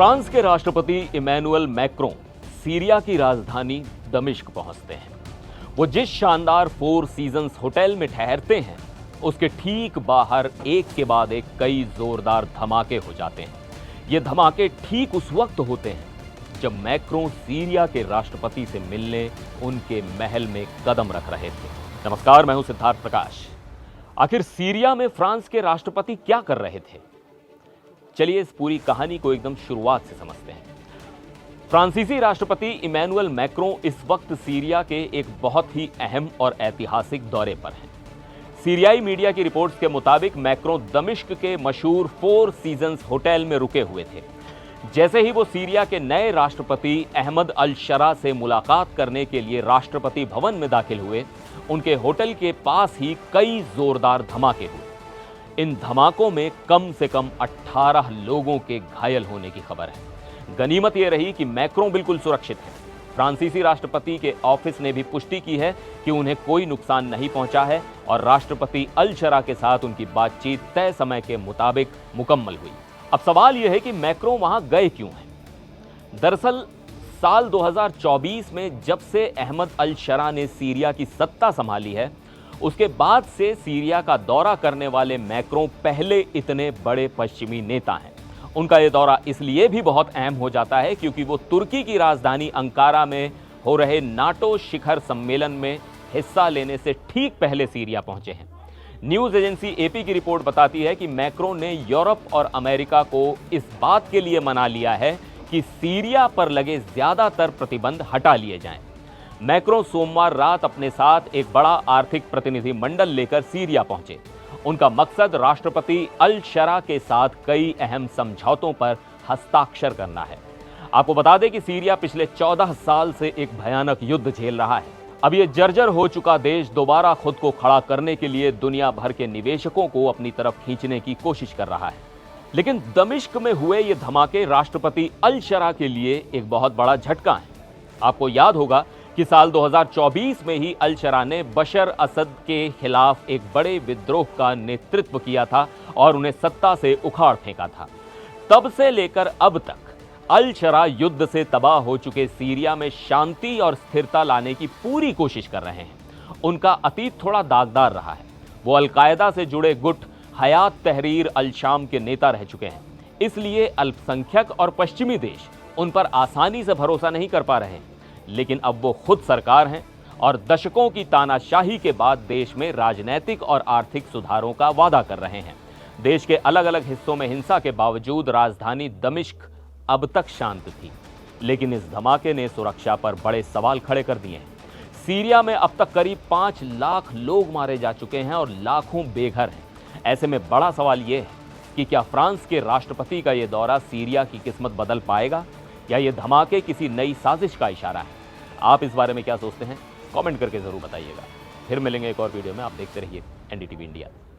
France के राष्ट्रपति Emmanuel Macron Syria की राजधानी दमिश्क पहुंचते हैं। वो जिस शानदार फोर सीजन्स होटल में ठहरते हैं, उसके ठीक बाहर एक के बाद एक कई जोरदार धमाके हो जाते हैं। ये धमाके ठीक उस वक्त होते हैं जब मैक्रों सीरिया के राष्ट्रपति से मिलने उनके महल में कदम रख रहे थे। नमस्कार, मैं हूं सिद्धार्थ प्रकाश। आखिर सीरिया में फ्रांस के राष्ट्रपति क्या कर रहे थे? चलिए इस पूरी कहानी को एकदम शुरुआत से समझते हैं। फ्रांसीसी राष्ट्रपति इमैनुअल मैक्रों इस वक्त सीरिया के एक बहुत ही अहम और ऐतिहासिक दौरे पर हैं। सीरियाई मीडिया की रिपोर्ट्स के मुताबिक मैक्रों दमिश्क के मशहूर फोर सीजन्स होटल में रुके हुए थे। जैसे ही वो सीरिया के नए राष्ट्रपति अहमद अल शरा से मुलाकात करने के लिए राष्ट्रपति भवन में दाखिल हुए, उनके होटल के पास ही कई जोरदार धमाके हुए। इन धमाकों में कम से कम 18 लोगों के घायल होने की खबर है। गनीमत यह रही कि मैक्रों बिल्कुल सुरक्षित हैं। फ्रांसीसी राष्ट्रपति के ऑफिस ने भी पुष्टि की है कि उन्हें कोई नुकसान नहीं पहुंचा है और राष्ट्रपति अल शरा के साथ उनकी बातचीत तय समय के मुताबिक मुकम्मल हुई। अब सवाल यह है कि मैक्रों वहां गए क्यों हैं? दरअसल साल 2024 में जब से अहमद अल शरा ने सीरिया की सत्ता संभाली है, उसके बाद से सीरिया का दौरा करने वाले मैक्रों पहले इतने बड़े पश्चिमी नेता हैं। उनका यह दौरा इसलिए भी बहुत अहम हो जाता है क्योंकि वो तुर्की की राजधानी अंकारा में हो रहे नाटो शिखर सम्मेलन में हिस्सा लेने से ठीक पहले सीरिया पहुंचे हैं। न्यूज एजेंसी एपी की रिपोर्ट बताती है कि मैक्रों ने यूरोप और अमेरिका को इस बात के लिए मना लिया है कि सीरिया पर लगे ज्यादातर प्रतिबंध हटा लिए जाएं। मैक्रों सोमवार रात अपने साथ एक बड़ा आर्थिक प्रतिनिधि मंडल लेकर सीरिया पहुंचे। उनका मकसद राष्ट्रपति अल शरा के साथ कई अहम समझौतों पर हस्ताक्षर करना है। आपको बता दें कि सीरिया पिछले 14 साल से एक भयानक युद्ध झेल रहा है। अब यह जर्जर हो चुका देश दोबारा खुद को खड़ा करने के लिए दुनिया भर के निवेशकों को अपनी तरफ खींचने की कोशिश कर रहा है। लेकिन दमिश्क में हुए ये धमाके राष्ट्रपति अल शरा के लिए एक बहुत बड़ा झटका है। आपको याद होगा कि साल 2024 में ही अल शरा ने बशर असद के खिलाफ एक बड़े विद्रोह का नेतृत्व किया था और उन्हें सत्ता से उखाड़ फेंका था। तब से लेकर अब तक अल शरा युद्ध से तबाह हो चुके सीरिया में शांति और स्थिरता लाने की पूरी कोशिश कर रहे हैं। उनका अतीत थोड़ा दागदार रहा है। वो अल-कायदा से जुड़े गुट हयात तहरीर अल शाम के नेता रह चुके हैं। इसलिए अल्पसंख्यक और पश्चिमी देश उन पर आसानी से भरोसा नहीं कर पा रहे हैं। लेकिन अब वो खुद सरकार हैं और दशकों की तानाशाही के बाद देश में राजनीतिक और आर्थिक सुधारों का वादा कर रहे हैं। देश के अलग अलग हिस्सों में हिंसा के बावजूद राजधानी दमिश्क अब तक शांत थी, लेकिन इस धमाके ने सुरक्षा पर बड़े सवाल खड़े कर दिए हैं। सीरिया में अब तक करीब 5 लाख लोग मारे जा चुके हैं और लाखों बेघर हैं। ऐसे में बड़ा सवाल यह है कि क्या फ्रांस के राष्ट्रपति का यह दौरा सीरिया की किस्मत बदल पाएगा या ये धमाके किसी नई साजिश का इशारा है? आप इस बारे में क्या सोचते हैं? कमेंट करके जरूर बताइएगा। फिर मिलेंगे एक और वीडियो में। आप देखते रहिए एनडीटीवी इंडिया।